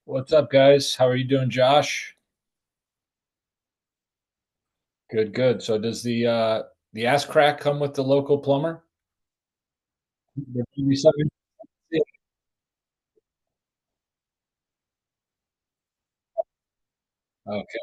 What's up, guys? How are you doing, Josh? Good, good. So does the ass crack come with the local plumber? There should be something- Okay.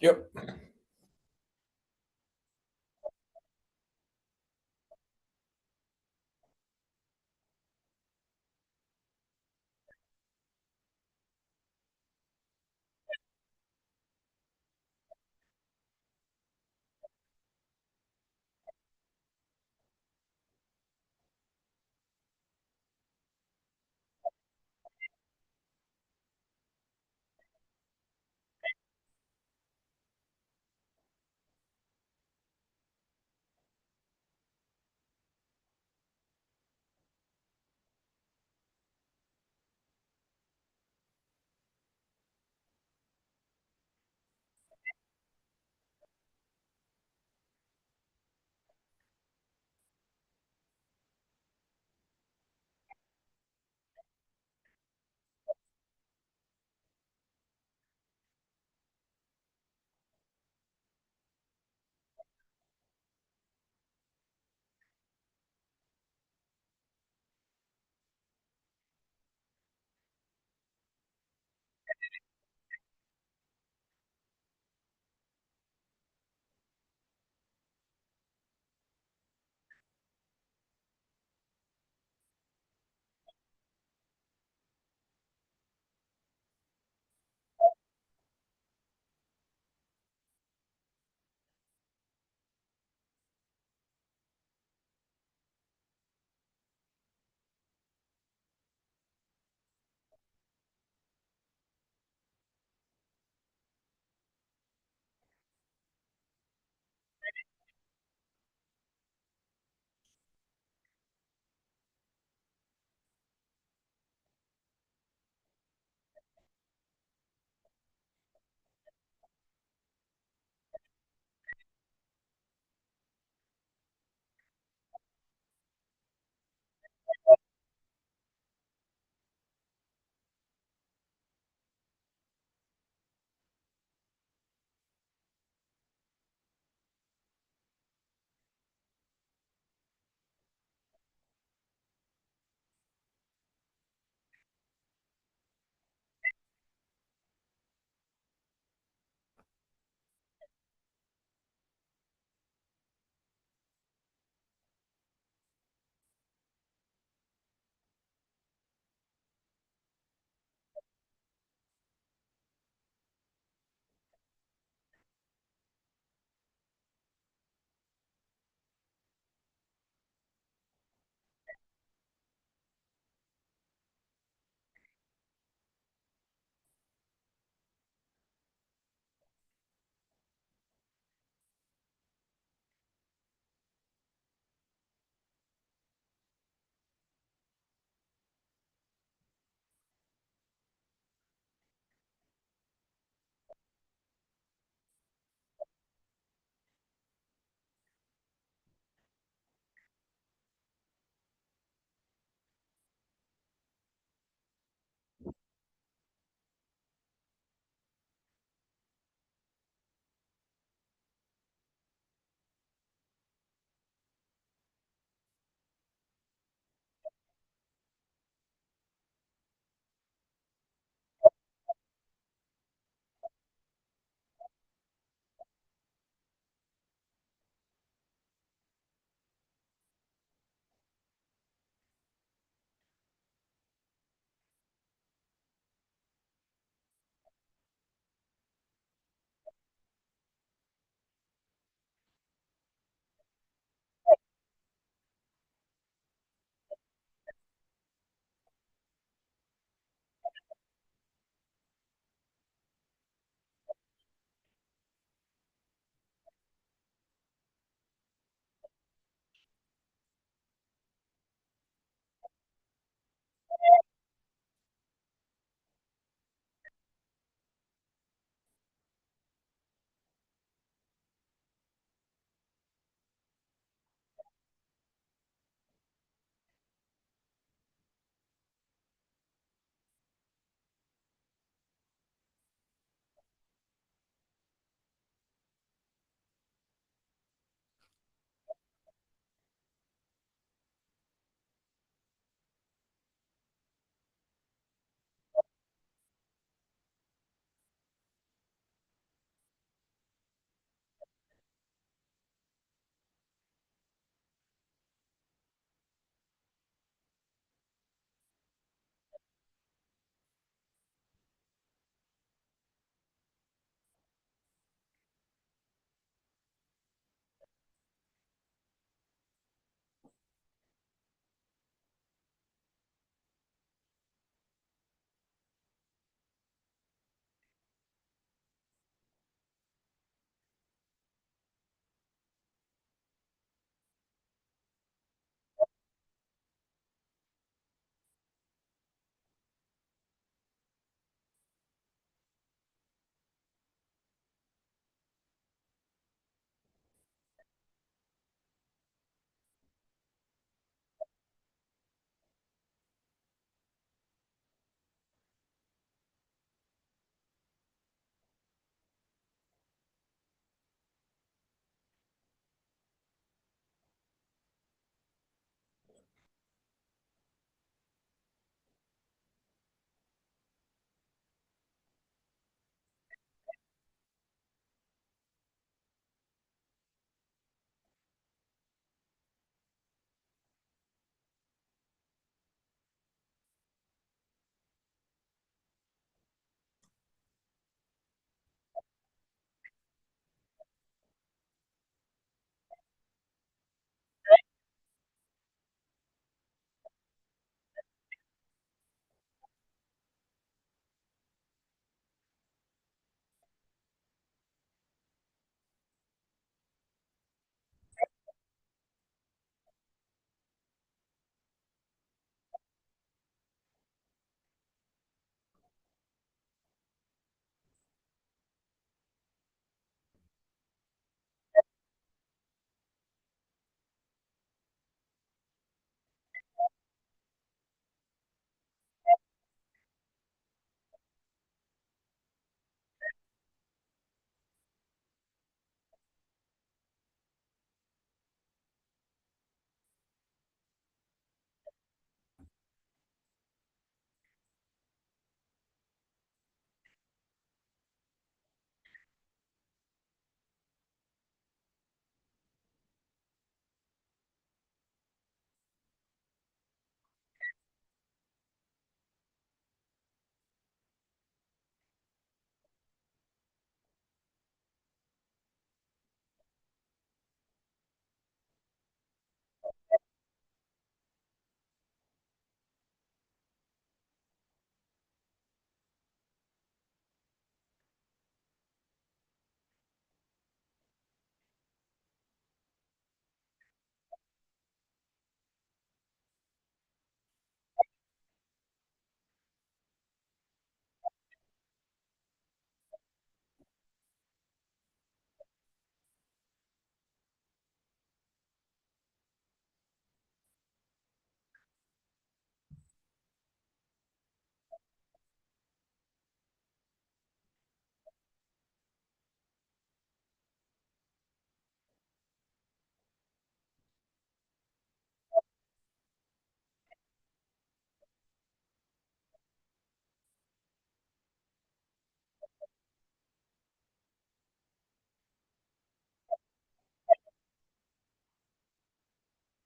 Yep.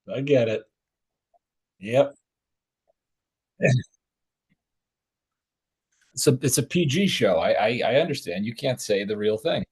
I get it. Yep. It's a PG show. I understand. You can't say the real thing.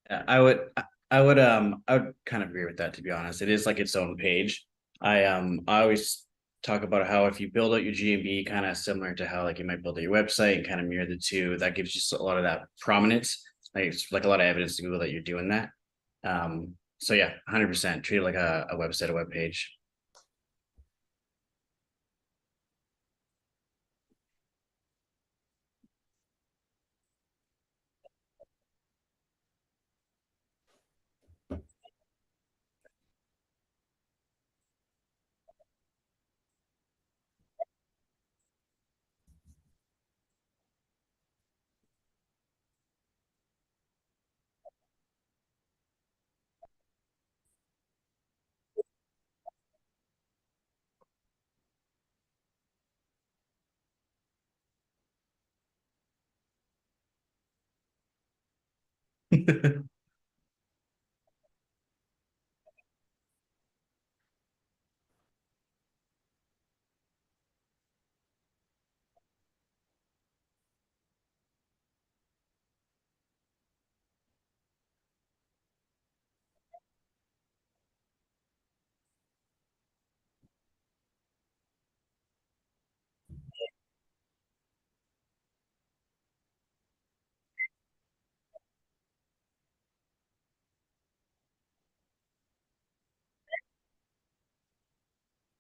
I would kind of agree with that, to be honest. It is like its own page. I always talk about how if you build out your GMB kind of similar to how like you might build out your website and kind of mirror the two, that gives you a lot of that prominence. Like it's like a lot of evidence to Google that you're doing that. So yeah, 100% treat it like a website, a web page.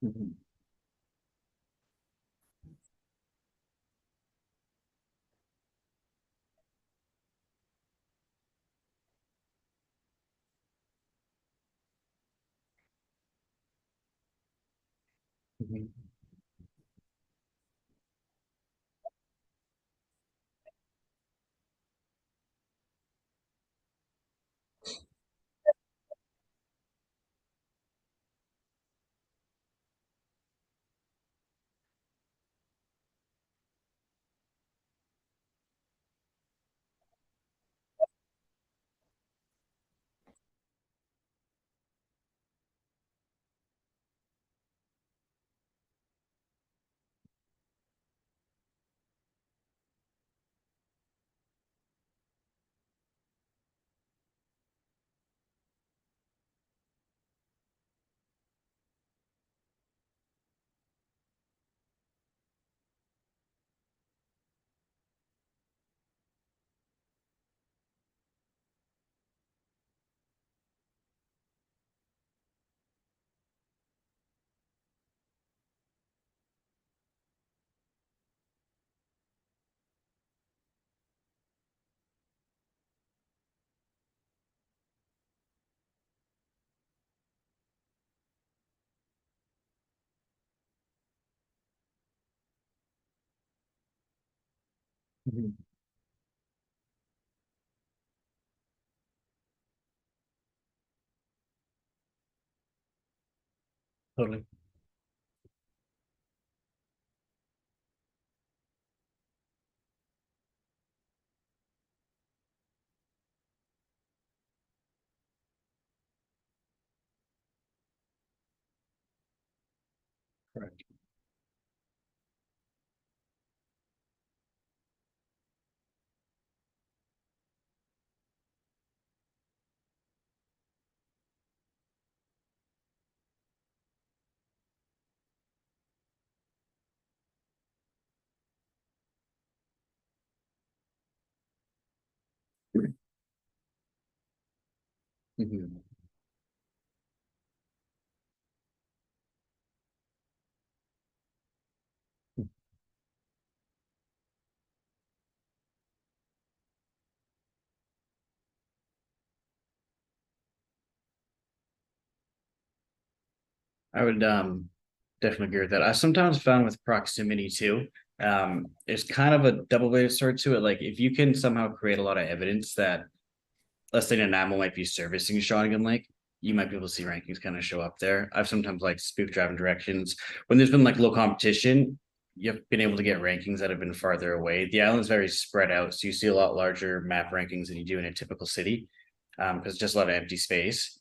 Mhm. Mhm. Mhm. Totally. Correct. Mhm. I would definitely agree with that. I sometimes found with proximity too, there's kind of a double-edged sword to it. Like if you can somehow create a lot of evidence that let's say an animal might be servicing Shawnigan Lake, you might be able to see rankings kind of show up there. I've sometimes like spoof driving directions when there's been like low competition. You've been able to get rankings that have been farther away. The island's very spread out, so you see a lot larger map rankings than you do in a typical city, because it's just a lot of empty space.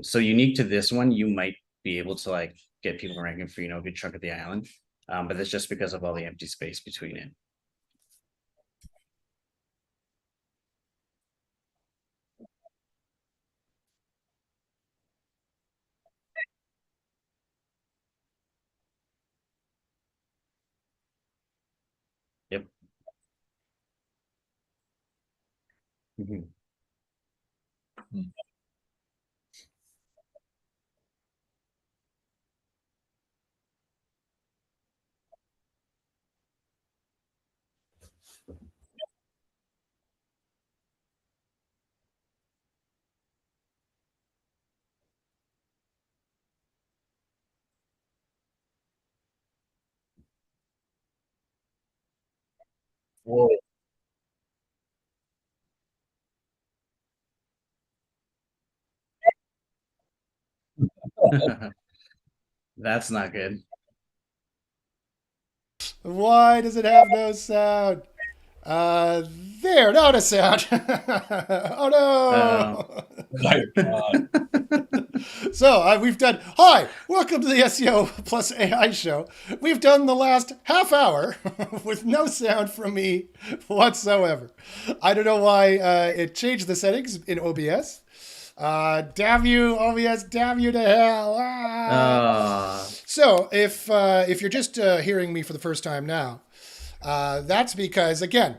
So unique to this one, you might be able to like get people ranking for a good chunk of the island, but that's just because of all the empty space between it. Mhm. Hmm. Whoa. That's not good. Why does it have no sound? Uh, there, now a sound. Uh, Oh My God. no! So we've done. Hi, welcome to the SEO plus AI show. We've done the last half hour with no sound from me whatsoever. I don't know why it changed the settings in OBS. Damn you, OBS! Damn you to hell! Ah. uh, So if you're just hearing me for the first time now, that's because again,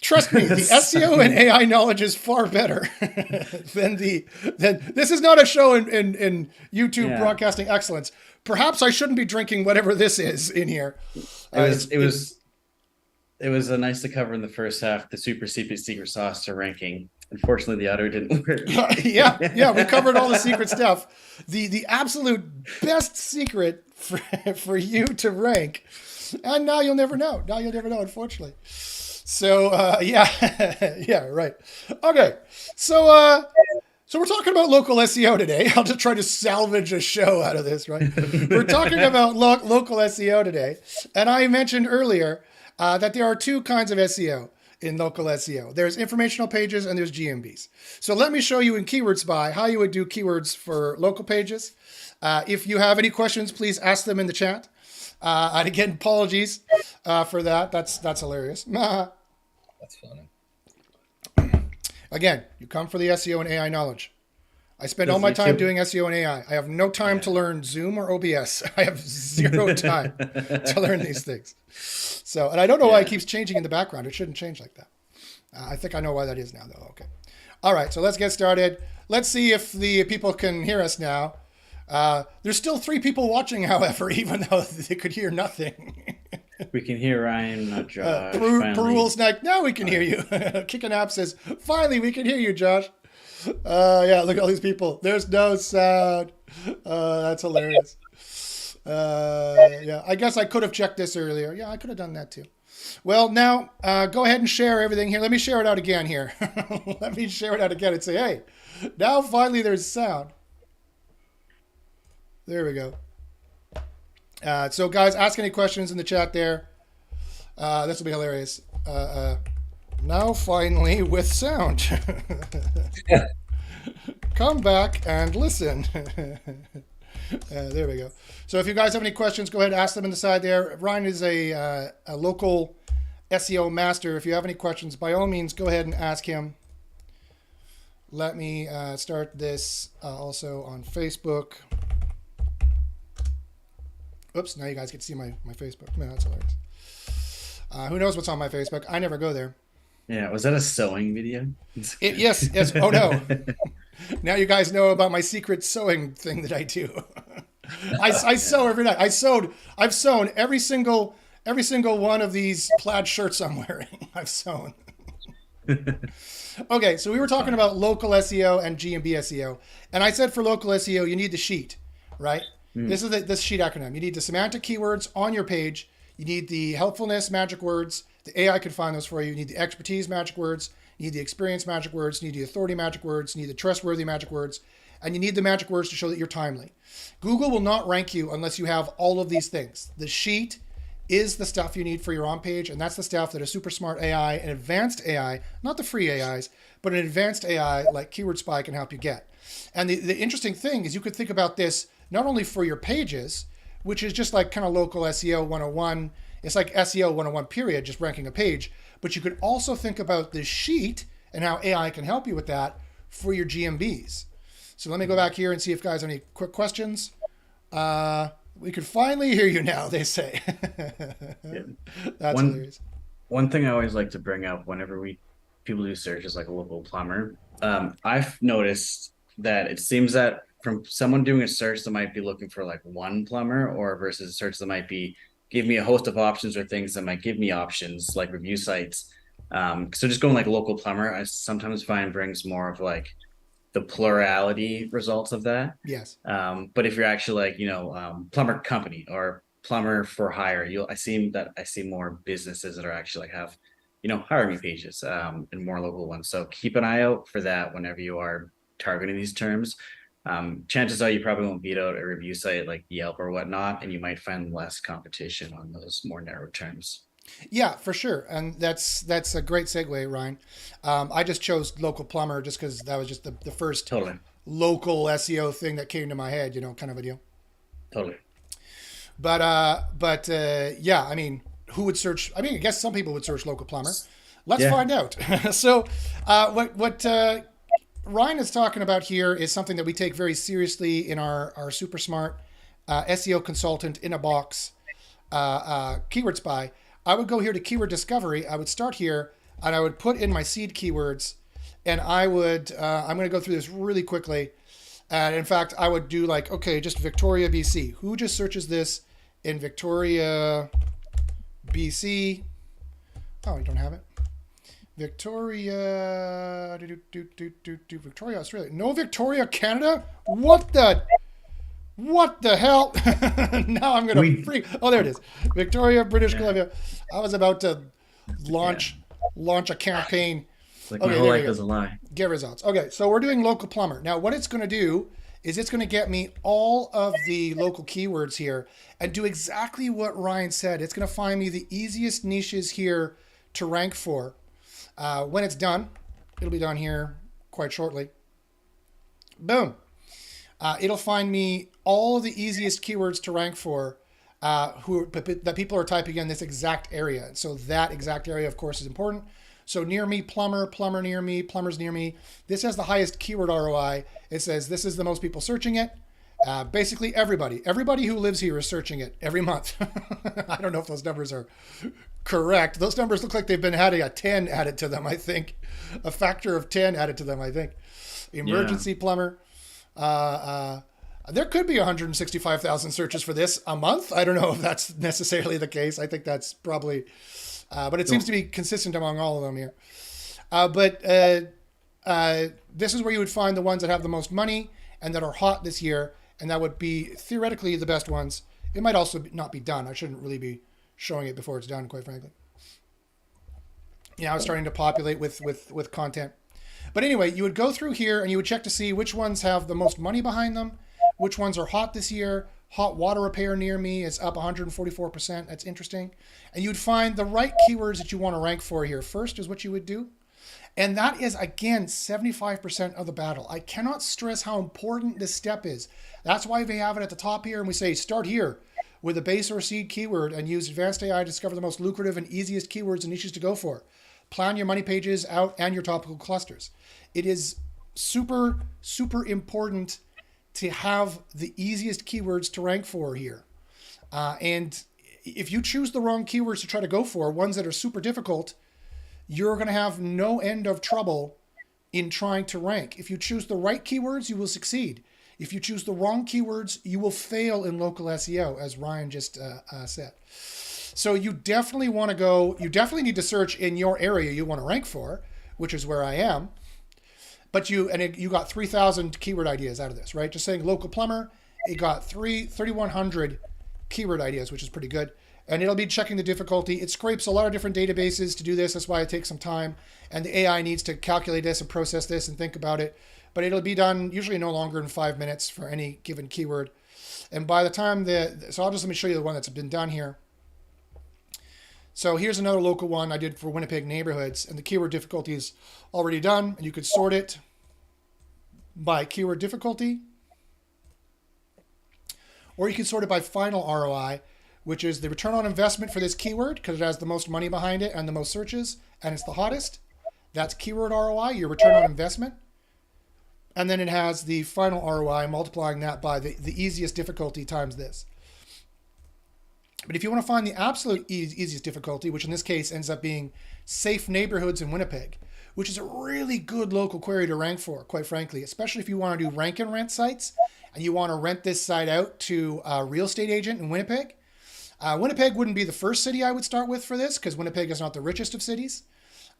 trust me, the SEO and AI knowledge is far better than this is not a show in YouTube yeah, broadcasting excellence. Perhaps I shouldn't be drinking whatever this is in here. it was It's it it, was it was a nice to cover in the first half the super secret sauce to ranking. Unfortunately, the audio didn't work. yeah, we covered all the secret stuff. The absolute best secret for you to rank, and now you'll never know. Now you'll never know, unfortunately. So yeah, yeah, right. Okay, so so we're talking about local SEO today. I'll just try to salvage a show out of this, right? We're talking about local SEO today, and I mentioned earlier that there are two kinds of SEO in local SEO. There's informational pages and there's GMBs. So let me show you in Keyword Spy how you would do keywords for local pages. If you have any questions, please ask them in the chat. And again, apologies for that. That's hilarious. That's funny. Again, you come for the SEO and AI knowledge. I spend all Does my time YouTube? doing SEO and AI. I have no time to Yeah. learn Zoom or OBS. I have zero time to learn these things. So, and I don't know why it Yeah. keeps changing in the background. It shouldn't change like that. I think I know why that is now, though. Okay. All right. So let's get started. Let's see if the people can hear us now. There's still 3 people watching, however, even though they could hear nothing. We can hear Ryan, not Josh. Peru's Finally. like, now we can hear you. Kicking App says, finally, we can hear you, Josh. Yeah, look at all these people. There's no sound. That's hilarious. Yeah, I guess I could have checked this earlier. Yeah, I could have done that too. Well, now go ahead and share everything here. Let me share it out again here. Let me share it out again and say, hey, now finally there's sound. There we go. So, guys, ask any questions in the chat there. This will be hilarious. Now, finally, with sound. Come back and listen. There we go. So if you guys have any questions, go ahead and ask them in the side there. Ryan is a local SEO master. If you have any questions, by all means, go ahead and ask him. Let me start this also on Facebook. Oops, now you guys get to see my Facebook. Man, that's hilarious. Who knows what's on my Facebook? I never go there. Yeah, was that a sewing video? Yes. Oh no. Now you guys know about my secret sewing thing that I do. I sew every night. I've sewn every single one of these plaid shirts I'm wearing. I've sewn. Okay, so we were talking about local SEO and GMB SEO, and I said for local SEO you need the sheet, right? This is this sheet acronym. You need the semantic keywords on your page. You need the helpfulness magic words. The AI can find those for you. You need the expertise magic words. You need the experience magic words. You need the authority magic words. You need the trustworthy magic words. And you need the magic words to show that you're timely. Google will not rank you unless you have all of these things. The sheet is the stuff you need for your on page, and that's the stuff that a super smart AI, an advanced AI, not the free AIs, but an advanced AI like Keyword Spy can help you get. And the interesting thing is you could think about this not only for your pages, which is just like kind of local SEO 101. It's like SEO 101 period, just ranking a page. But you could also think about this sheet and how AI can help you with that for your GMBs. So let me go back here and see if guys have any quick questions. We could finally hear you now, they say. Yeah. That's One hilarious. one thing I always like to bring up whenever we people do searches like a local plumber. I've noticed that it seems that from someone doing a search that might be looking for like one plumber, or versus a search that might be give me a host of options or things that might give me options like review sites. So just going like local plumber, I sometimes find brings more of like the plurality results of that. Yes. But if you're actually like, plumber company or plumber for hire, I see more businesses that are actually like have, hire me pages, and more local ones. So keep an eye out for that whenever you are targeting these terms. Chances are you probably won't beat out a review site like Yelp or whatnot, and you might find less competition on those more narrow terms. Yeah, for sure, and that's a great segue, Ryan. I just chose local plumber just because that was just the first Totally, local SEO thing that came to my head, kind of a deal. totally. But yeah, I mean, who would search? I mean, I guess some people would search local plumber. Let's Yeah. find out. So, what Ryan is talking about here is something that we take very seriously in our super smart SEO consultant in a box keyword spy. I would go here to keyword discovery. I would start here and I would put in my seed keywords, and I'm going to go through this really quickly. And in fact, I would do like, okay, just Victoria, BC. Who just searches this in Victoria, BC? Oh, you don't have it. Victoria, Victoria, Australia. No Victoria, Canada. What the hell? Now I'm gonna freak. Oh, there it is. Victoria, British Columbia. I was about to launch a campaign. Like Okay, my whole there life you go. is a lie. Get results. Okay, so we're doing local plumber. Now, what it's going to do is it's going to get me all of the local keywords here and do exactly what Ryan said. It's going to find me the easiest niches here to rank for. When it's done, it'll be done here quite shortly. Boom. It'll find me all of the easiest keywords to rank for that people are typing in this exact area. So that exact area, of course, is important. So near me, plumber, plumber near me, plumbers near me. This has the highest keyword ROI. It says this is the most people searching it. Basically everybody who lives here is searching it every month. I don't know if those numbers are correct. Those numbers look like they've been having a 10 added to them, I think. A factor of 10 added to them, I think. Emergency plumber. There could be 165,000 searches for this a month. I don't know if that's necessarily the case. I think that's probably, but it seems to be consistent among all of them here. But this is where you would find the ones that have the most money and that are hot this year, and that would be theoretically the best ones. It might also not be done. I shouldn't really be showing it before it's done, quite frankly. It's starting to populate with content. But anyway, you would go through here and you would check to see which ones have the most money behind them, which ones are hot this year. Hot water repair near me is up 144%. That's interesting. And you'd find the right keywords that you want to rank for here. First is what you would do. And that is, again, 75% of the battle. I cannot stress how important this step is. That's why we have it at the top here and we say start here with a base or seed keyword and use advanced AI to discover the most lucrative and easiest keywords and niches to go for. Plan your money pages out and your topical clusters. It is super, super important to have the easiest keywords to rank for here. And if you choose the wrong keywords to try to go for, ones that are super difficult, you're going to have no end of trouble in trying to rank. If you choose the right keywords, you will succeed. If you choose the wrong keywords, you will fail in local SEO, as Ryan just said. So you definitely want to go, you definitely need to search in your area you want to rank for, which is where I am. But you got 3,000 keyword ideas out of this, right? Just saying local plumber, it got 3,100 keyword ideas, which is pretty good. And it'll be checking the difficulty. It scrapes a lot of different databases to do this. That's why it takes some time. And the AI needs to calculate this and process this and think about it. But it'll be done usually no longer than 5 minutes for any given keyword. And by the time so let me show you the one that's been done here. So here's another local one I did for Winnipeg neighborhoods, and the keyword difficulty is already done, and you could sort it by keyword difficulty, or you can sort it by final ROI, which is the return on investment for this keyword because it has the most money behind it and the most searches, and it's the hottest. That's keyword ROI, your return on investment. And then it has the final ROI, multiplying that by the easiest difficulty times this. But if you want to find the absolute easiest difficulty, which in this case ends up being safe neighborhoods in Winnipeg, which is a really good local query to rank for, quite frankly, especially if you want to do rank and rent sites and you want to rent this site out to a real estate agent in Winnipeg. Winnipeg wouldn't be the first city I would start with for this, because Winnipeg is not the richest of cities.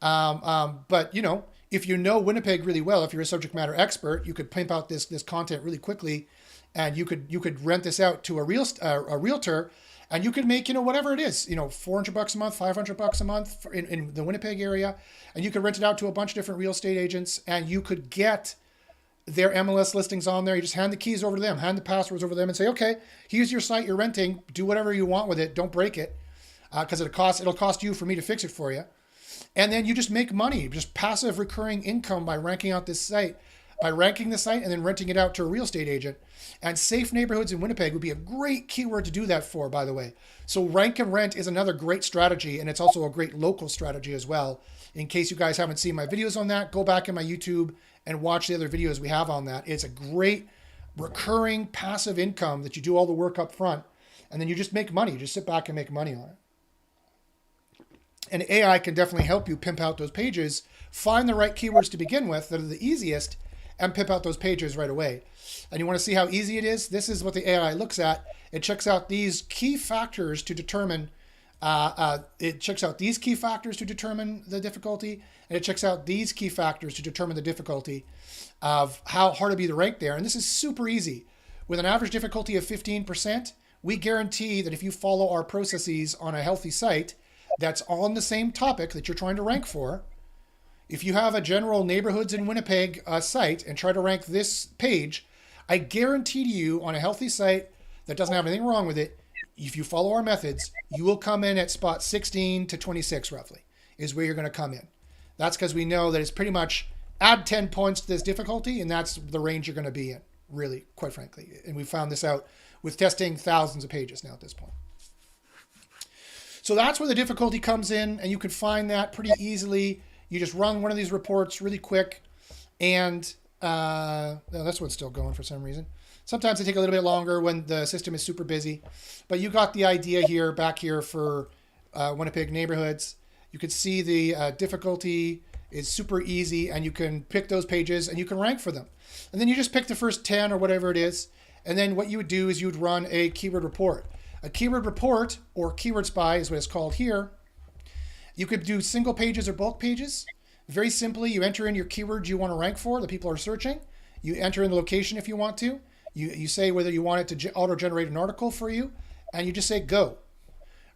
But you know, if you know Winnipeg really well, if you're a subject matter expert, you could pimp out this content really quickly, and you could rent this out to a realtor, and you could make, you know, whatever it is, you know, $400 a month, $500 a month in the Winnipeg area, and you could rent it out to a bunch of different real estate agents, and you could get their MLS listings on there. You just hand the keys over to them, hand the passwords over to them, and say, okay, here's your site you're renting. Do whatever you want with it. Don't break it, because it'll cost you for me to fix it for you. And then you just make money, just passive recurring income by ranking out this site, by ranking the site and then renting it out to a real estate agent. And safe neighborhoods in Winnipeg would be a great keyword to do that for, by the way. So rank and rent is another great strategy, and it's also a great local strategy as well. In case you guys haven't seen my videos on that, go back in my YouTube and watch the other videos we have on that. It's a great recurring passive income that you do all the work up front, and then you just make money. You just sit back and make money on it. And AI can definitely help you pimp out those pages, find the right keywords to begin with that are the easiest, and pimp out those pages right away. And you want to see how easy it is? This is what the AI looks at. It checks out these key factors to determine the difficulty, and it checks out these key factors to determine the difficulty of how hard it'd be to rank there. And this is super easy. With an average difficulty of 15%, we guarantee that if you follow our processes on a healthy site that's on the same topic that you're trying to rank for, if you have a general neighborhoods in Winnipeg site and try to rank this page, I guarantee to you on a healthy site that doesn't have anything wrong with it, if you follow our methods, you will come in at spot 16 to 26 roughly is where you're going to come in. That's because we know that it's pretty much add 10 points to this difficulty, and that's the range you're going to be in, really, quite frankly. And we found this out with testing thousands of pages now at this point. So that's where the difficulty comes in, and you can find that pretty easily. You just run one of these reports really quick, and no, this one's still going for some reason. Sometimes they take a little bit longer when the system is super busy, but you got the idea here, back here for Winnipeg neighborhoods. You can see the difficulty is super easy, and you can pick those pages and you can rank for them. And then you just pick the first 10 or whatever it is. And then what you would do is you would run a keyword report. A keyword report, or keyword spy is what it's called here. You could do single pages or bulk pages. Very simply, you enter in your keywords you want to rank for, that people are searching. You enter in the location if you want to. You say whether you want it to auto-generate an article for you, and you just say go.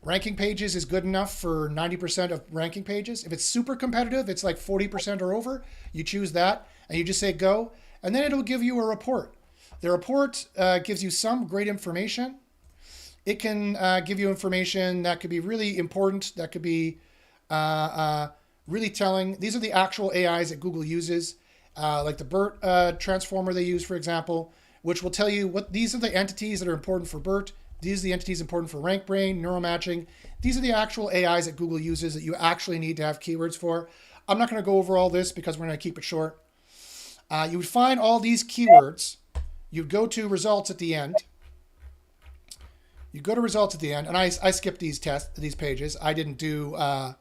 Ranking pages is good enough for 90% of ranking pages. If it's super competitive, it's like 40% or over, you choose that, and you just say go, and then it'll give you a report. The report gives you some great information. It can give you information that could be really important, that could be really telling. These are the actual AIs that Google uses, like the BERT transformer they use, for example, which will tell you what these are the entities that are important for BERT. These are the entities important for RankBrain, neural matching. These are the actual AIs that Google uses that you actually need to have keywords for. I'm not going to go over all this because we're going to keep it short. You would find all these keywords. You'd go to results at the end. You go to results at the end, and I skipped these pages. I didn't do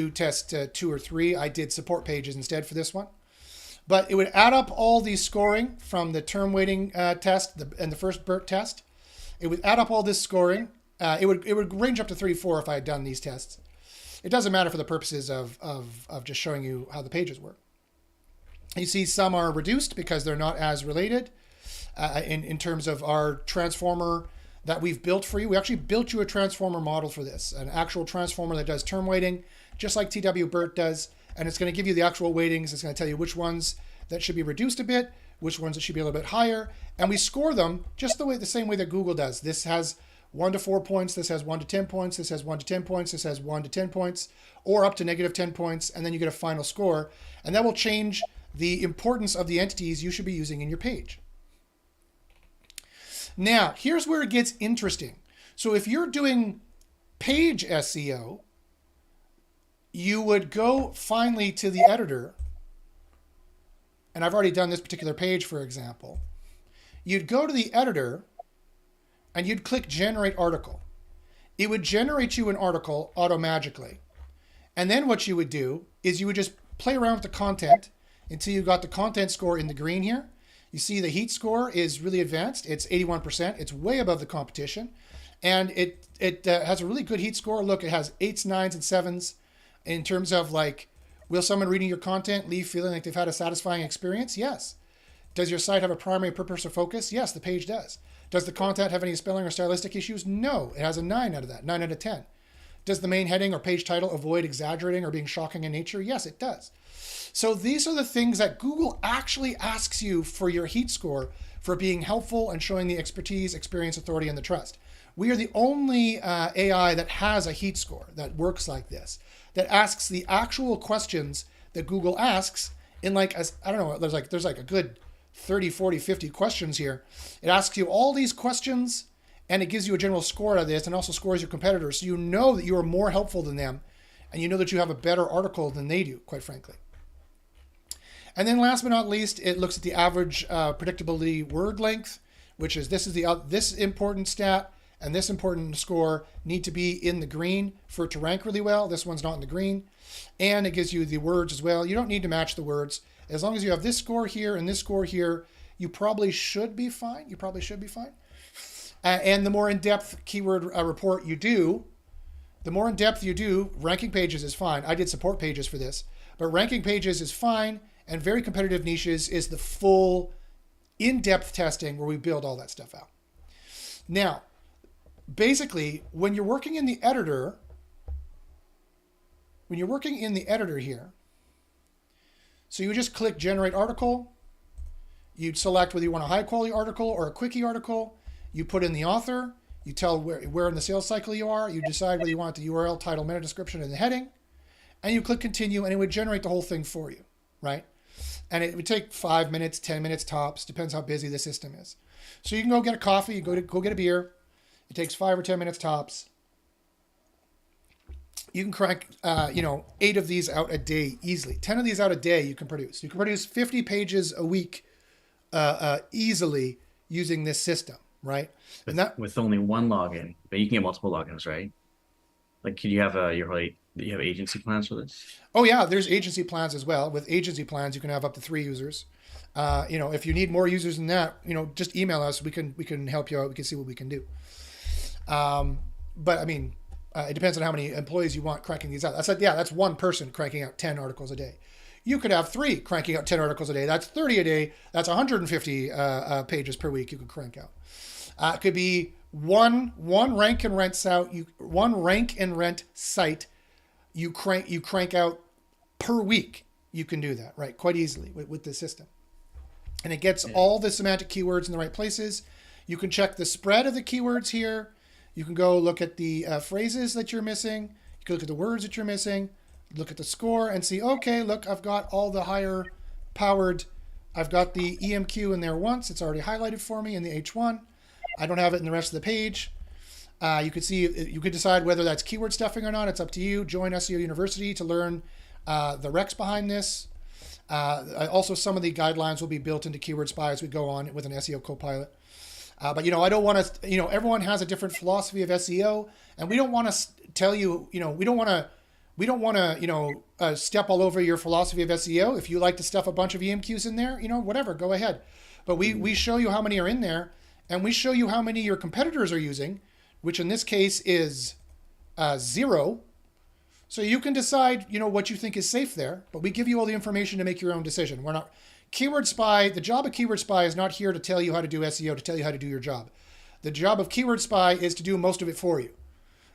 test 2 or 3. I did support pages instead for this one. But it would add up all the scoring from the term weighting test and the first BERT test. It would add up all this scoring. It would range up to 34 if I had done these tests. It doesn't matter for the purposes of just showing you how the pages work. You see some are reduced because they're not as related in terms of our transformer that we've built for you. We actually built you a transformer model for this, an actual transformer that does term weighting, just like TW BERT does. And it's going to give you the actual weightings. It's going to tell you which ones that should be reduced a bit, which ones that should be a little bit higher. And we score them just the same way that Google does. This has 1 to 4 points. This has 1 to 10 points. This has 1 to 10 points. This has 1 to 10 points, or up to negative 10 points. And then you get a final score. And that will change the importance of the entities you should be using in your page. Now, here's where it gets interesting. So if you're doing page SEO, you would go finally to the editor, and I've already done this particular page, for example. You'd go to the editor, and you'd click Generate Article. It would generate you an article auto-magically. And then what you would do is you would just play around with the content until you got the content score in the green here. You see the heat score is really advanced. It's 81%. It's way above the competition. And it has a really good heat score. Look, it has 8s, 9s, and 7s in terms of like, will someone reading your content leave feeling like they've had a satisfying experience? Yes. Does your site have a primary purpose or focus? Yes, the page does. Does the content have any spelling or stylistic issues? No. It has a 9 out of that, 9 out of 10. Does the main heading or page title avoid exaggerating or being shocking in nature? Yes, it does. So these are the things that Google actually asks you for your heat score for being helpful and showing the expertise, experience, authority, and the trust. We are the only AI that has a heat score that works like this, that asks the actual questions that Google asks in like, I don't know, there's like a good 30, 40, 50 questions here. It asks you all these questions and it gives you a general score out of this and also scores your competitors. So you know that you are more helpful than them and you know that you have a better article than they do, quite frankly. And then last but not least, it looks at the average predictability word length, which is this important stat and this important score need to be in the green for it to rank really well. This one's not in the green. And it gives you the words as well. You don't need to match the words. As long as you have this score here and this score here, you probably should be fine. And the more in-depth keyword report you do, ranking pages is fine. I did support pages for this, but ranking pages is fine. And very competitive niches is the full in-depth testing where we build all that stuff out. Now, basically, when you're working in the editor here, so you just click generate article, you'd select whether you want a high quality article or a quickie article, you put in the author, you tell where in the sales cycle you are, you decide whether you want the URL, title, meta description, and the heading, and you click continue and it would generate the whole thing for you, right? And it would take 5 minutes, 10 minutes tops, depends how busy the system is. So you can go get a coffee, go get a beer. It takes 5 or 10 minutes tops. You can crank, 8 of these out a day easily. 10 of these out a day you can produce. You can produce 50 pages a week easily using this system, right? With only one login, but you can get multiple logins, right? Like, could you have you have agency plans for this? Oh yeah, there's agency plans as well. With agency plans, you can have up to 3 users. If you need more users than that, just email us. We can help you out. We can see what we can do. But I mean, it depends on how many employees you want cranking these out. That's one person cranking out 10 articles a day. You could have 3 cranking out 10 articles a day. That's 30 a day. That's 150 pages per week you could crank out. It could be one rank and rent site you crank out per week. You can do that, right? Quite easily with this system. And it gets all the semantic keywords in the right places. You can check the spread of the keywords here. You can go look at the phrases that you're missing. You can look at the words that you're missing, look at the score and see, okay, look, I've got all the higher powered, I've got the EMQ in there once. It's already highlighted for me in the H1. I don't have it in the rest of the page. You could decide whether that's keyword stuffing or not. It's up to you. Join SEO University to learn the recs behind this. Also, some of the guidelines will be built into Keyword Spy as we go on with an SEO Copilot. But I don't want to. Everyone has a different philosophy of SEO, and we don't want to tell you. We don't want to. Step all over your philosophy of SEO. If you like to stuff a bunch of EMQs in there, whatever, go ahead. But we show you how many are in there, and we show you how many your competitors are using, which in this case is 0. So you can decide, what you think is safe there, but we give you all the information to make your own decision. We're not Keyword Spy. The job of Keyword Spy is not here to tell you how to do SEO, to tell you how to do your job. The job of Keyword Spy is to do most of it for you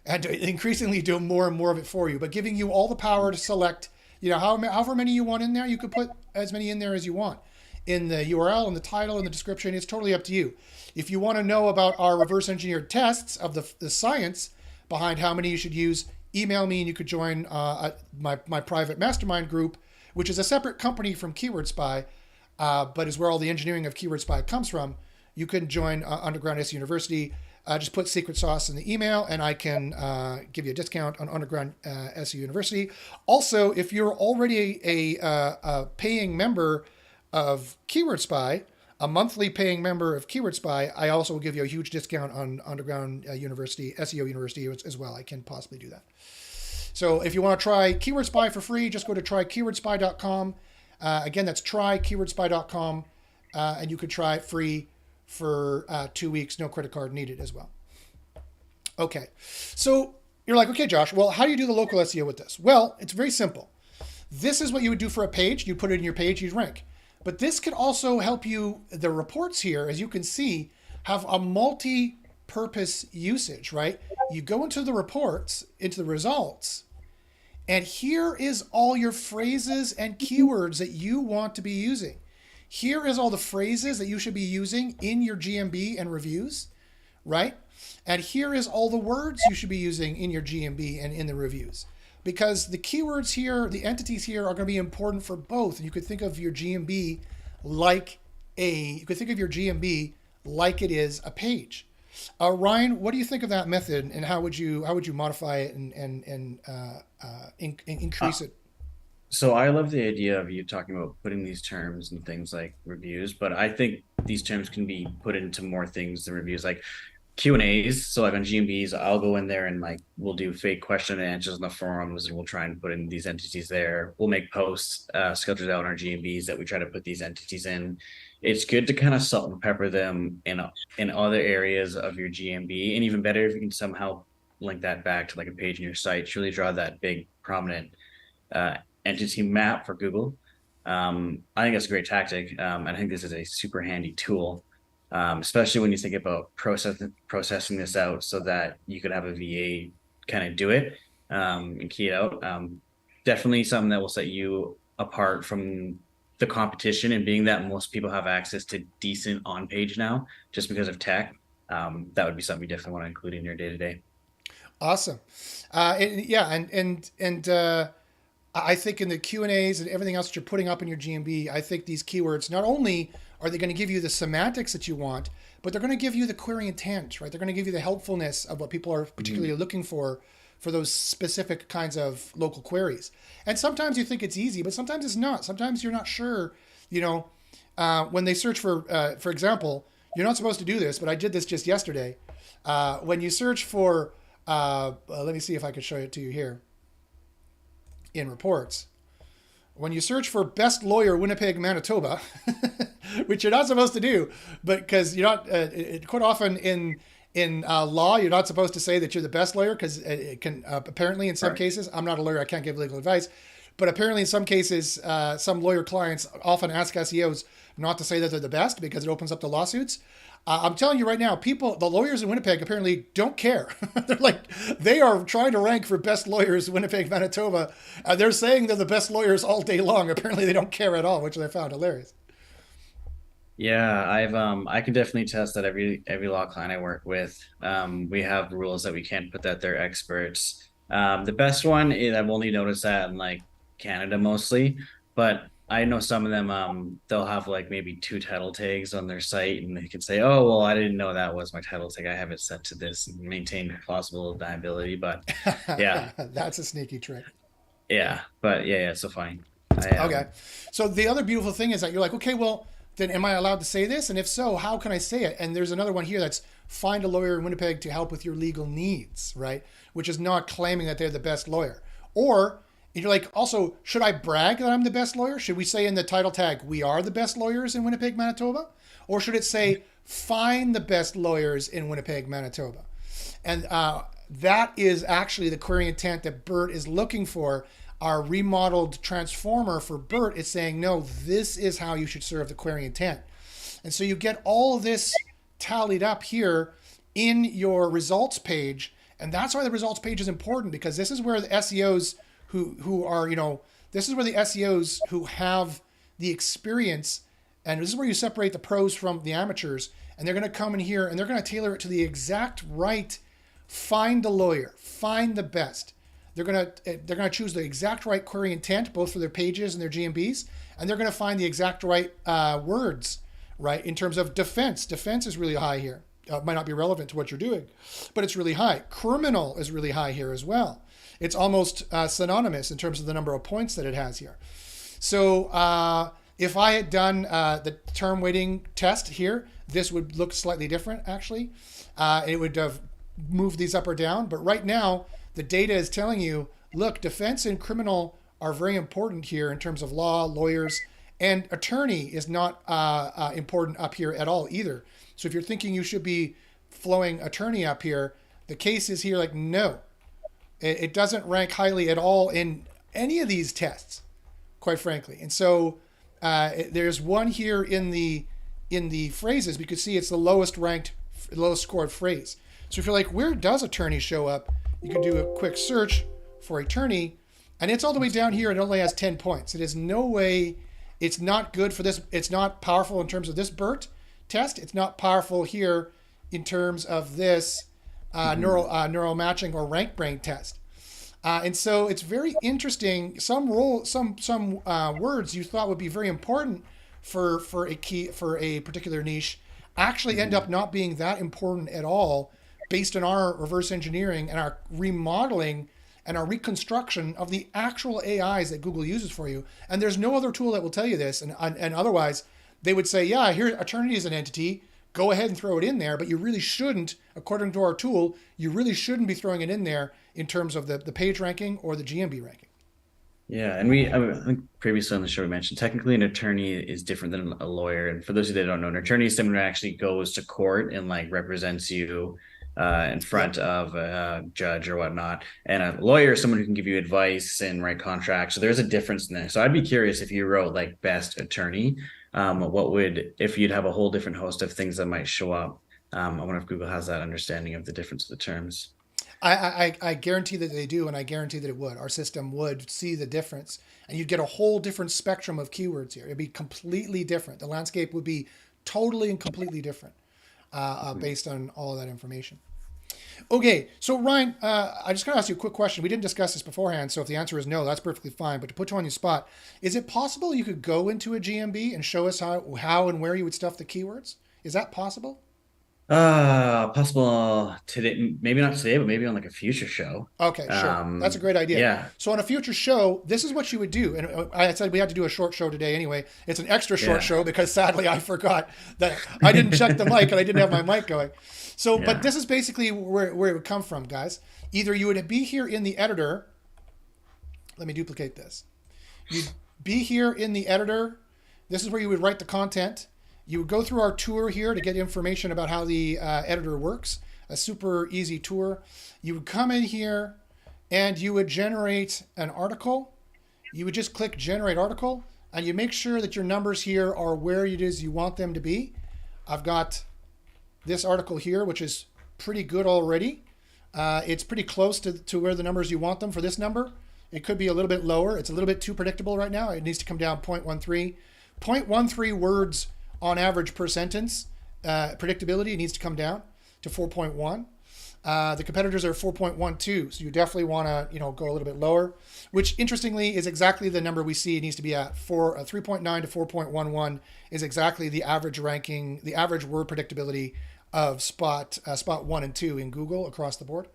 and to increasingly do more and more of it for you, but giving you all the power to select, however many you want in there. You could put as many in there as you want in the URL and the title and the description. It's totally up to you. If you want to know about our reverse engineered tests of the science behind how many you should use, email me and you could join my private mastermind group, which is a separate company from Keyword Spy, but is where all the engineering of Keyword Spy comes from. You can join Underground SEO University. Just put secret sauce in the email and I can give you a discount on Underground SEO University. Also, if you're already a paying member of Keyword Spy, a monthly paying member of Keyword Spy, I also will give you a huge discount on Underground University, SEO University as well. I can possibly do that. So if you want to try Keyword Spy for free, just go to trykeywordspy.com. Again, that's trykeywordspy.com, and you could try it free for 2 weeks, no credit card needed as well. Okay, so you're like, okay, Josh, well, how do you do the local SEO with this? Well, it's very simple. This is what you would do for a page. You put it in your page, you rank. But this could also help you, the reports here, as you can see, have a multi-purpose usage, right? You go into the reports, into the results, and here is all your phrases and keywords that you want to be using. Here is all the phrases that you should be using in your GMB and reviews, right? And here is all the words you should be using in your GMB and in the reviews. Because the keywords here, the entities here are going to be important for both. And you could think of your GMB like you could think of your GMB like it is a page. Ryan, what do you think of that method, and how would you modify it and increase it? So I love the idea of you talking about putting these terms and things like reviews, but I think these terms can be put into more things than reviews, like Q&As. So like on GMBs, I'll go in there and like we'll do fake question and answers in the forums, and we'll try and put in these entities there. We'll make posts scheduled out on our GMBs that we try to put these entities in. It's good to kind of salt and pepper them in other areas of your GMB, and even better if you can somehow link that back to like a page in your site to really draw that big prominent entity map for Google. I think that's a great tactic. I think this is a super handy tool, especially when you think about processing this out so that you could have a VA kind of do it and key it out. Definitely something that will set you apart from the competition, and being that most people have access to decent on page now just because of tech. That would be something you definitely want to include in your day-to-day. Awesome. I think in the Q&As and everything else that you're putting up in your GMB, I think these keywords, not only are they going to give you the semantics that you want, but they're going to give you the query intent, right? They're going to give you the helpfulness of what people are particularly looking for those specific kinds of local queries. And sometimes you think it's easy, but sometimes it's not. Sometimes you're not sure, when they search for example, you're not supposed to do this, but I did this just yesterday. When you search for, let me see if I can show it to you here in reports. When you search for best lawyer Winnipeg, Manitoba, which you're not supposed to do, but because you're not, quite often in law, you're not supposed to say that you're the best lawyer, because it can apparently in some cases, I'm not a lawyer, I can't give legal advice, but apparently in some cases, some lawyer clients often ask SEOs not to say that they're the best because it opens up the lawsuits. I'm telling you right now, the lawyers in Winnipeg apparently don't care. They are trying to rank for best lawyers in Winnipeg, Manitoba. They're saying they're the best lawyers all day long. Apparently they don't care at all, which I found hilarious. Yeah, I can definitely test that every law client I work with, we have rules that we can't put that they're experts. The best one is, I've only noticed that in like Canada mostly, but I know some of them, they'll have like maybe 2 title tags on their site, and they can say, oh, well, I didn't know that was my title tag. I have it set to this and maintain plausible deniability. But yeah, that's a sneaky trick. Yeah, but yeah, so fine. Okay. So the other beautiful thing is that you're like, okay, well, then am I allowed to say this? And if so, how can I say it? And there's another one here that's find a lawyer in Winnipeg to help with your legal needs, right? Which is not claiming that they're the best lawyer. Or you're like, also, should I brag that I'm the best lawyer? Should we say in the title tag, we are the best lawyers in Winnipeg, Manitoba? Or should it say, find the best lawyers in Winnipeg, Manitoba? And that is actually the query intent that BERT is looking for. Our remodeled transformer for BERT is saying, no, this is how you should serve the query intent. And so you get all of this tallied up here in your results page. And that's why the results page is important, because this is where the SEOs who are, this is where the SEOs who have the experience, and this is where you separate the pros from the amateurs, and they're going to come in here and they're going to tailor it to the exact right, find the lawyer, find the best. They're going to choose the exact right query intent, both for their pages and their GMBs, and they're going to find the exact right words, right, in terms of defense. Defense is really high here. It might not be relevant to what you're doing, but it's really high. Criminal is really high here as well. It's almost synonymous in terms of the number of points that it has here. So if I had done the term weighting test here, this would look slightly different, actually. It would have moved these up or down. But right now, the data is telling you look, defense and criminal are very important here in terms of law, lawyers, and attorney is not important up here at all either. So if you're thinking you should be flowing attorney up here, the case is here like, no, it doesn't rank highly at all in any of these tests, quite frankly. And so there's one here in the phrases. You can see it's the lowest ranked, lowest scored phrase. So if you're like, where does attorney show up? You can do a quick search for attorney, and it's all the way down here. It only has 10 points. It is no way. It's not good for this. It's not powerful in terms of this BERT test. It's not powerful here in terms of this neural matching or rank brain test. And so it's very interesting. Some words you thought would be very important for a particular niche actually end up not being that important at all, based on our reverse engineering and our remodeling and our reconstruction of the actual AIs that Google uses for you. And there's no other tool that will tell you this. And otherwise, they would say, yeah, here attorney is an entity. Go ahead and throw it in there. But you really shouldn't, according to our tool, you really shouldn't be throwing it in there in terms of the page ranking or the GMB ranking. Yeah, and I think previously on the show we mentioned technically an attorney is different than a lawyer. And for those of you that don't know, an attorney is someone who actually goes to court and like represents you in front of a judge or whatnot. And a lawyer is someone who can give you advice and write contracts. So there's a difference in there. So I'd be curious if you wrote like best attorney, what would, if you'd have a whole different host of things that might show up. I wonder if Google has that understanding of the difference of the terms. I guarantee that they do, and I guarantee that it would. Our system would see the difference, and you'd get a whole different spectrum of keywords here. It'd be completely different. The landscape would be totally and completely different based on all of that information. Okay, so Ryan, I just got to ask you a quick question. We didn't discuss this beforehand, so if the answer is no, that's perfectly fine. But to put you on your spot, is it possible you could go into a GMB and show us how and where you would stuff the keywords? Is that possible? Possible today, maybe not today, but maybe on like a future show. Okay, sure. That's a great idea. Yeah. So on a future show, this is what you would do. And I said we had to do a short show today anyway. It's an extra short show because sadly I forgot that I didn't check the mic and I didn't have my mic going. So, but this is basically where it would come from, guys. Either you would be here in the editor. Let me duplicate this. You'd be here in the editor. This is where you would write the content. You would go through our tour here to get information about how the editor works. A super easy tour. You would come in here and you would generate an article. You would just click generate article and you make sure that your numbers here are where it is you want them to be. I've got this article here, which is pretty good already. It's pretty close to where the numbers you want them for this number. It could be a little bit lower. It's a little bit too predictable right now. It needs to come down 0.13. 0.13 words on average per sentence. Predictability needs to come down to 4.1. The competitors are 4.12, so you definitely want to go a little bit lower, which interestingly is exactly the number we see it needs to be at. 3.9 to 4.11 is exactly the average ranking, the average word predictability of spot 1 and 2 in Google across the board.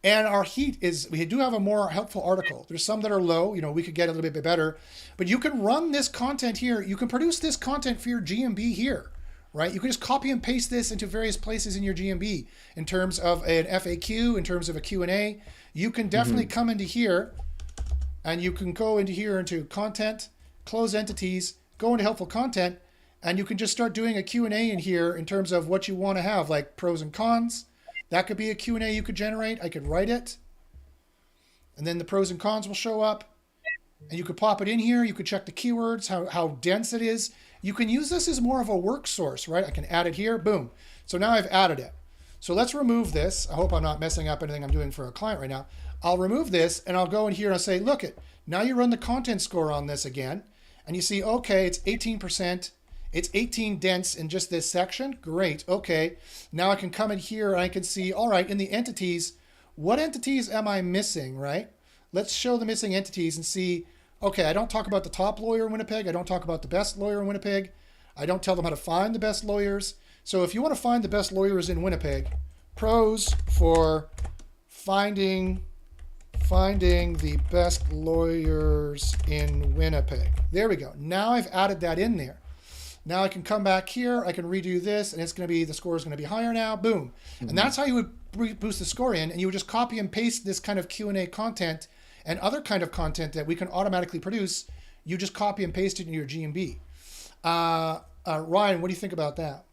And our heat is, we do have a more helpful article. There's some that are low, we could get a little bit better, but you can run this content here. You can produce this content for your GMB here, right? You can just copy and paste this into various places in your GMB in terms of an FAQ, in terms of a Q&A. You can definitely come into here and you can go into here into content, close entities, go into helpful content, and you can just start doing a Q&A in here in terms of what you want to have, like pros and cons. That could be a Q&A you could generate. I could write it. And then the pros and cons will show up. And you could pop it in here. You could check the keywords, how dense it is. You can use this as more of a work source, right? I can add it here. Boom. So now I've added it. So let's remove this. I hope I'm not messing up anything I'm doing for a client right now. I'll remove this and I'll go in here and I'll say, look it. Now you run the content score on this again. And you see, okay, it's 18%. It's 18 dense in just this section. Great. Okay. Now I can come in here and I can see, all right, in the entities, what entities am I missing, right? Let's show the missing entities and see, okay, I don't talk about the top lawyer in Winnipeg. I don't talk about the best lawyer in Winnipeg. I don't tell them how to find the best lawyers. So if you want to find the best lawyers in Winnipeg, pros for finding the best lawyers in Winnipeg. There we go. Now I've added that in there. Now I can come back here, I can redo this, and it's going to be, the score is going to be higher now, boom. And that's how you would boost the score in, and you would just copy and paste this kind of Q&A content, and other kind of content that we can automatically produce. You just copy and paste it in your GMB. Ryan, what do you think about that?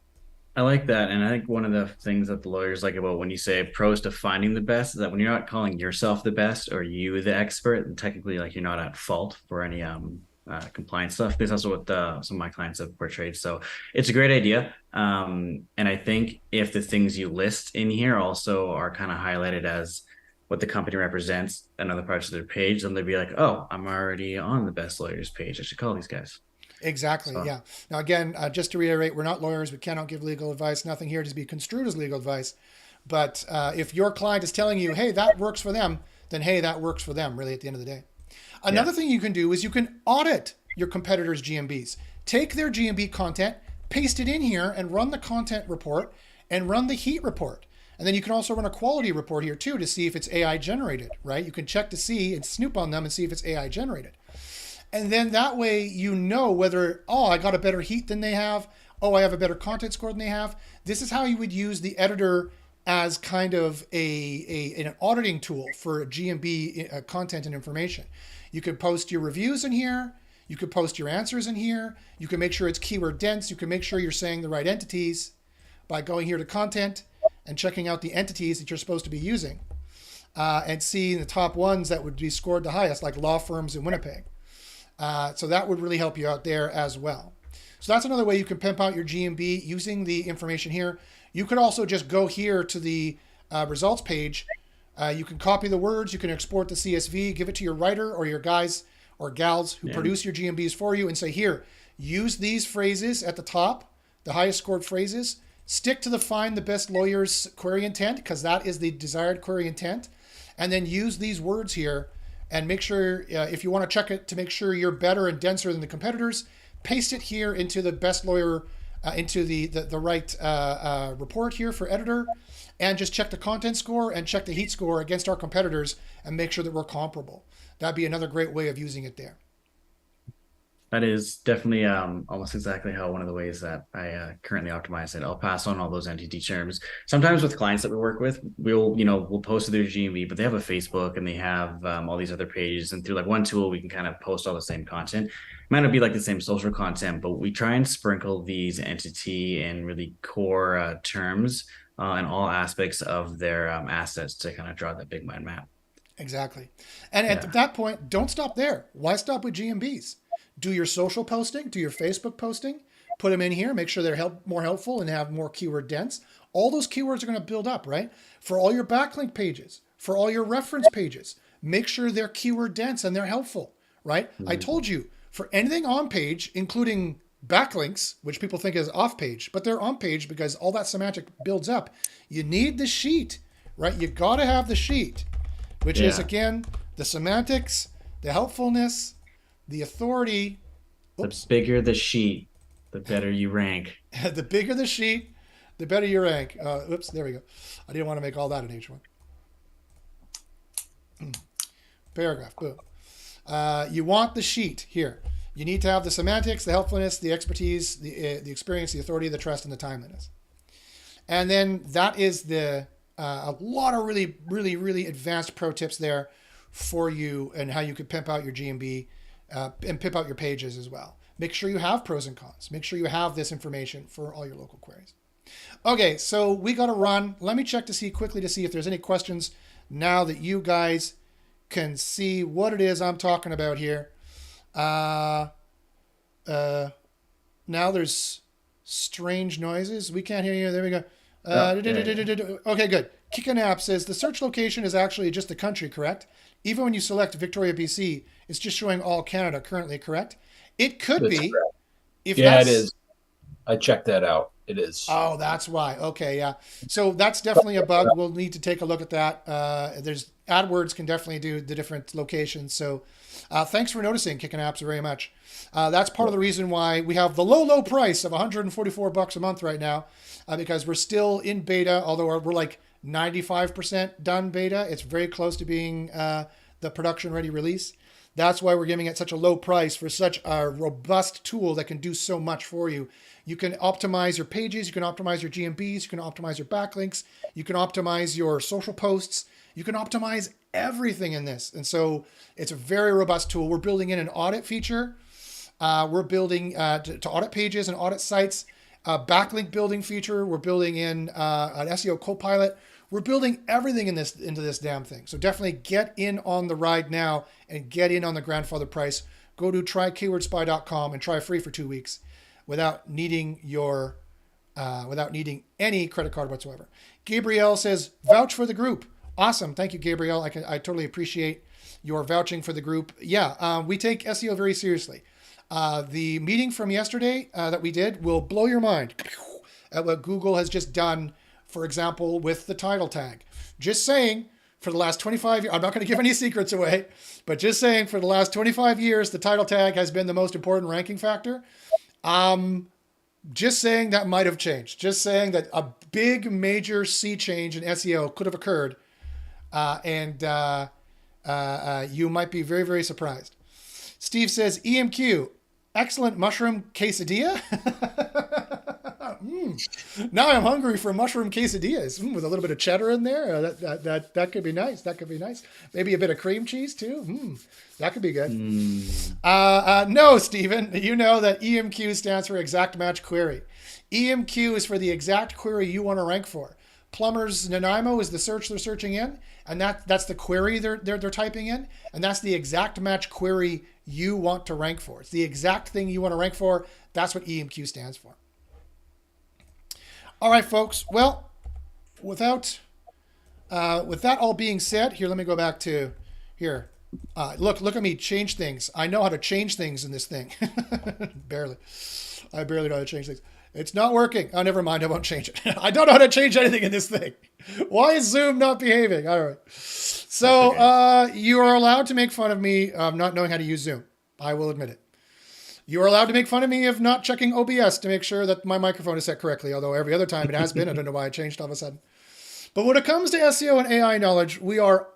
I like that. And I think one of the things that the lawyers like about when you say pros to finding the best is that when you're not calling yourself the best or you the expert, and technically like you're not at fault for any compliance stuff. This is also what some of my clients have portrayed. So it's a great idea. And I think if the things you list in here also are kind of highlighted as what the company represents and other parts of their page, then they'd be like, oh, I'm already on the best lawyers page. I should call these guys. Exactly. So, Yeah. Now, again, just to reiterate, we're not lawyers. We cannot give legal advice. Nothing here to be construed as legal advice. But if your client is telling you, hey, that works for them, then hey, that works for them, really, at the end of the day. Another thing you can do is you can audit your competitors' GMBs. Take their GMB content, paste it in here, and run the content report and run the heat report. And then you can also run a quality report here, too, to see if it's AI generated, right? You can check to see and snoop on them and see if it's AI generated. And then that way you know whether, oh, I got a better heat than they have. Oh, I have a better content score than they have. This is how you would use the editor as kind of an auditing tool for GMB content and information. You could post your reviews in here. You could post your answers in here. You can make sure it's keyword dense. You can make sure you're saying the right entities by going here to content and checking out the entities that you're supposed to be using and seeing the top ones that would be scored the highest, like law firms in Winnipeg. So that would really help you out there as well. So that's another way you can pimp out your GMB using the information here. You could also just go here to the results page. You can copy the words. You can export the CSV, give it to your writer or your guys or gals who produce your GMBs for you and say, here, use these phrases at the top, the highest scored phrases. Stick to the find the best lawyer's query intent because that is the desired query intent. And then use these words here and make sure, if you want to check it to make sure you're better and denser than the competitors, paste it here into the best lawyer, into the right report here for editor, and just check the content score and check the heat score against our competitors and make sure that we're comparable. That'd be another great way of using it there. that is definitely almost exactly how one of the ways that I currently optimize it. I'll pass on all those entity terms. Sometimes with clients that we work with, we'll post to their GMB, but they have a Facebook and they have all these other pages. And through like one tool, we can kind of post all the same content. It might not be like the same social content, but we try and sprinkle these entity and really core terms in all aspects of their assets to kind of draw that big mind map. Exactly. And at that point, don't stop there. Why stop with GMBs? Do your social posting, do your Facebook posting, put them in here, make sure they're more helpful and have more keyword dense. All those keywords are going to build up, right? For all your backlink pages, for all your reference pages, make sure they're keyword dense and they're helpful, right? Mm-hmm. I told you, for anything on page, including backlinks, which people think is off page, but they're on page because all that semantic builds up. You need the sheet, right? You got to have the sheet, which is, again, the semantics, the helpfulness, the authority. Oops. The bigger the sheet, the better you rank. The bigger the sheet, the better you rank. Oops, there we go. I didn't want to make all that an H1. Paragraph, boom. You want the sheet here. You need to have the semantics, the helpfulness, the expertise, the experience, the authority, the trust, and the timeliness. And then that is a lot of really, really, really advanced pro tips there for you and how you could pimp out your GMB and pimp out your pages as well. Make sure you have pros and cons. Make sure you have this information for all your local queries. Okay, so we got to run. Let me check to see quickly to see if there's any questions now that you guys can see what it is I'm talking about here. Now there's strange noises. We can't hear you. There we go. Okay, good. Kickin' App says the search location is actually just the country, correct? Even when you select Victoria, BC, it's just showing all Canada currently, correct? It could be. Correct. If it is. I checked that out. It is. Oh, that's why. Okay, yeah. So that's definitely a bug. We'll need to take a look at that. There's AdWords can definitely do the different locations. So thanks for noticing, Kickin' Apps, very much. That's part of the reason why we have the low price of $144 a month right now, because we're still in beta, although we're like 95% done beta. It's very close to being the production-ready release. That's why we're giving it such a low price for such a robust tool that can do so much for you. You can optimize your pages, you can optimize your GMBs, you can optimize your backlinks, you can optimize your social posts, You can optimize everything in this. And so it's a very robust tool. We're building in an audit feature. We're building to audit pages and audit sites, backlink building feature. We're building in an SEO Copilot. We're building everything into this damn thing. So definitely get in on the ride now and get in on the grandfather price. Go to trykeywordspy.com and try free for 2 weeks without needing any credit card whatsoever. Gabrielle says, vouch for the group. Awesome. Thank you, Gabrielle. I totally appreciate your vouching for the group. Yeah, we take SEO very seriously. The meeting from yesterday that we did will blow your mind at what Google has just done, for example, with the title tag. Just saying, for the last 25 years, I'm not going to give any secrets away, but just saying, for the last 25 years, the title tag has been the most important ranking factor. Just saying that might have changed. Just saying that a big major sea change in SEO could have occurred, and you might be very, very surprised. Steve says, EMQ, excellent mushroom quesadilla. Now I'm hungry for mushroom quesadillas with a little bit of cheddar in there. That could be nice. That could be nice. Maybe a bit of cream cheese too. That could be good. No, Stephen, you know that EMQ stands for exact match query. EMQ is for the exact query you want to rank for. Plumbers Nanaimo is the search they're searching in, and that's the query they're typing in, and that's the exact match query you want to rank for. It's the exact thing you want to rank for. That's what EMQ stands for. All right, folks. Well, with that all being said, here, let me go back to here. Look at me change things. I know how to change things in this thing. Barely. I barely know how to change things. It's not working. Oh, never mind. I won't change it. I don't know how to change anything in this thing. Why is Zoom not behaving? All right. So okay. You are allowed to make fun of me of not knowing how to use Zoom. I will admit it. You are allowed to make fun of me of not checking OBS to make sure that my microphone is set correctly, although every other time it has been. I don't know why I changed all of a sudden. But when it comes to SEO and AI knowledge, we are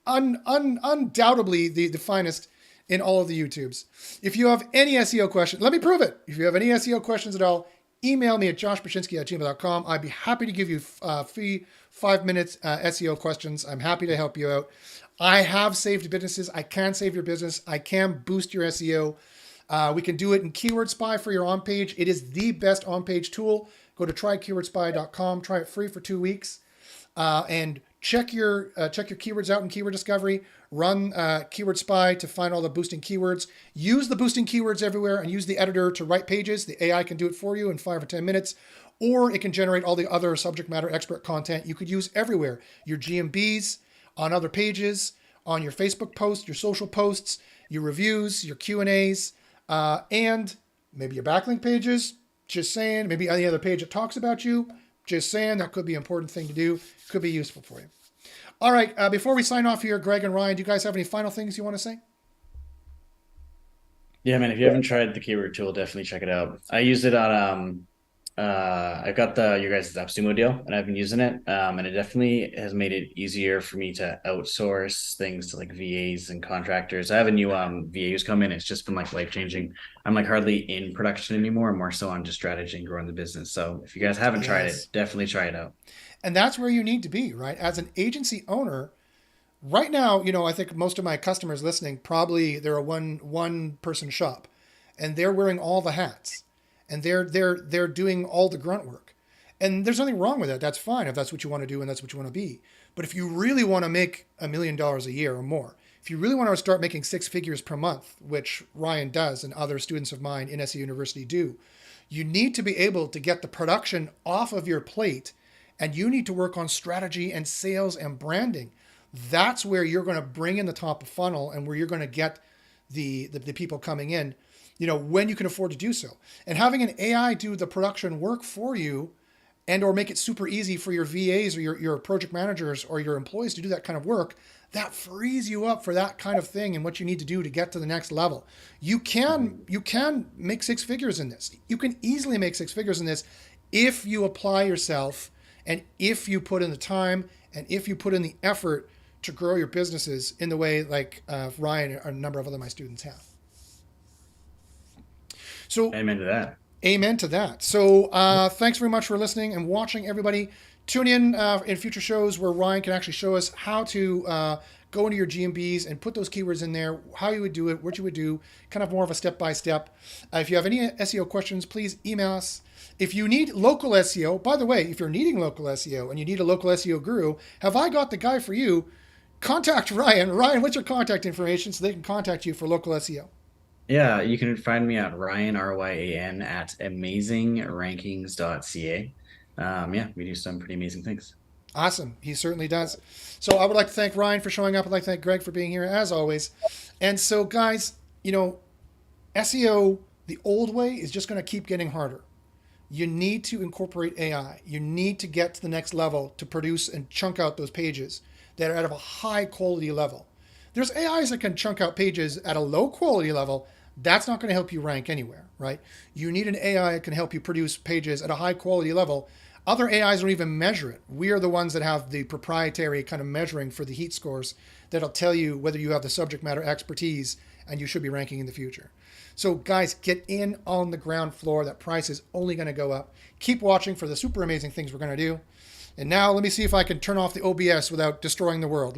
undoubtedly the finest in all of the YouTubes. If you have any SEO questions, let me prove it. If you have any SEO questions at all, email me at joshpashinsky@gmail.com. I'd be happy to give you free 5 minutes SEO questions. I'm happy to help you out. I have saved businesses. I can save your business. I can boost your SEO. We can do it in Keyword Spy for your on-page. It is the best on-page tool. Go to trykeywordspy.com. Try it free for 2 weeks. And check your keywords out in Keyword Discovery. Run Keyword Spy to find all the boosting keywords. Use the boosting keywords everywhere and use the editor to write pages. The AI can do it for you in 5 or 10 minutes. Or it can generate all the other subject matter expert content you could use everywhere. Your GMBs, on other pages, on your Facebook posts, your social posts, your reviews, your Q&As, and maybe your backlink pages. Just saying, maybe any other page that talks about you. Just saying, that could be an important thing to do. Could be useful for you. All right, before we sign off here, Greg and Ryan, do you guys have any final things you want to say? Yeah, man, if you haven't tried the keyword tool, definitely check it out. I use it on I've got your guys' AppSumo deal, and I've been using it, and it definitely has made it easier for me to outsource things to like VAs and contractors. I have a new VA come in. It's just been like life-changing. I'm like hardly in production anymore. I'm more so on just strategy and growing the business. So if you guys haven't tried it, definitely try it out. And that's where you need to be, right? As an agency owner, right now, I think most of my customers listening, probably they're a one person shop, and they're wearing all the hats. And they're doing all the grunt work. And there's nothing wrong with that. That's fine if that's what you want to do and that's what you want to be. But if you really want to make $1 million a year or more, if you really want to start making 6 figures per month, which Ryan does and other students of mine in SEO University do, you need to be able to get the production off of your plate, and you need to work on strategy and sales and branding. That's where you're going to bring in the top of funnel and where you're going to get the people coming in, when you can afford to do so. And having an AI do the production work for you and or make it super easy for your VAs or your project managers or your employees to do that kind of work, that frees you up for that kind of thing and what you need to do to get to the next level. You can make 6 figures in this. You can easily make 6 figures in this if you apply yourself and if you put in the time and if you put in the effort to grow your businesses in the way like Ryan and a number of other my students have. So amen to that. Amen to that. So thanks very much for listening and watching, everybody. Tune in future shows where Ryan can actually show us how to go into your GMBs and put those keywords in there, how you would do it, what you would do, kind of more of a step-by-step. If you have any SEO questions, please email us. If you need local SEO, by the way, if you're needing local SEO and you need a local SEO guru, have I got the guy for you? Contact Ryan. Ryan, what's your contact information so they can contact you for local SEO? Yeah, you can find me at Ryan, Ryan, at amazingrankings.ca. Yeah, we do some pretty amazing things. Awesome. He certainly does. So I would like to thank Ryan for showing up. I'd like to thank Greg for being here, as always. And so, guys, SEO, the old way, is just going to keep getting harder. You need to incorporate AI. You need to get to the next level to produce and chunk out those pages that are at a high quality level. There's AIs that can chunk out pages at a low quality level. That's not going to help you rank anywhere, right? You need an AI that can help you produce pages at a high quality level. Other AIs don't even measure it. We are the ones that have the proprietary kind of measuring for the heat scores that'll tell you whether you have the subject matter expertise and you should be ranking in the future. So guys, get in on the ground floor. That price is only going to go up. Keep watching for the super amazing things we're going to do. And now let me see if I can turn off the OBS without destroying the world.